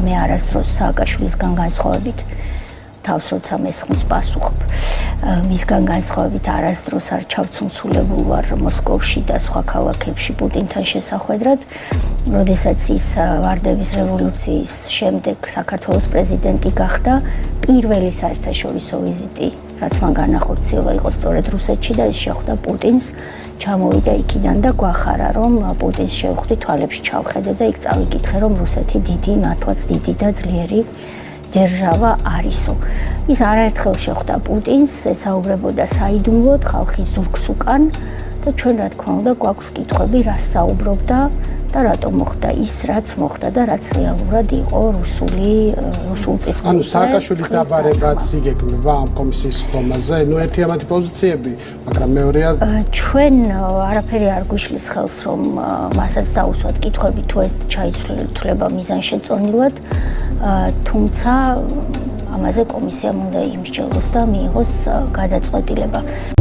მე არასდროს სააკაშვილისგან განსხვავებით თავს როცა მესხმის პასუხობ მისგან განსხვავებით არასდროს არ ჩავცუნცულებულ ვარ მოსკოვში და სხვა ქალაქებში პუტინთან შესახვედრად. როდესაც ის ვარდების რევოლუციის შემდეგ საქართველოს პრეზიდენტი გახდა, პირველი საერთაშორისო ვიზიტი, რაც მან განახორციელა, იყო სწორედ რუსეთში და ის შეხვდა პუტინს, ჩამოვიდა იქიდან და გვახარა, რომ პუტინს შევხვდი თვალებში ჩავხედე და იქ წავიკითხე, რომ რუსეთი დიდი, მართლაც დიდი და ძლიერი ძერჟავა არისო. ის არაერთხელ შეხვდა პუტინს, ესაუბრებოდა საიდუმლოდ ხალხის ზურგს უკან და ჩვენ რა თქმა უნდა გვაქვს კითხვები, რას საუბრობდა და რატომ მოხდა ის, რაც მოხდა და რაც რეალურად იყო რუსულ წესრიგზე. ანუ სააკაშვილის დაბარებაც იგეგმება ამ კომისიის ხდომაზე, ერთიამათი პოზიციები, მაგრამ მეორეა ჩვენ არაფერი არ გვიშლის ხელს, რომ მასაც დაუსვათ კითხვები თუ ეს ჩაიცვლება მიზანშეწონილად, თუმცა ამაზე კომისიამ უნდა იმსჯელოს და მიიღოს გადაწყვეტილება.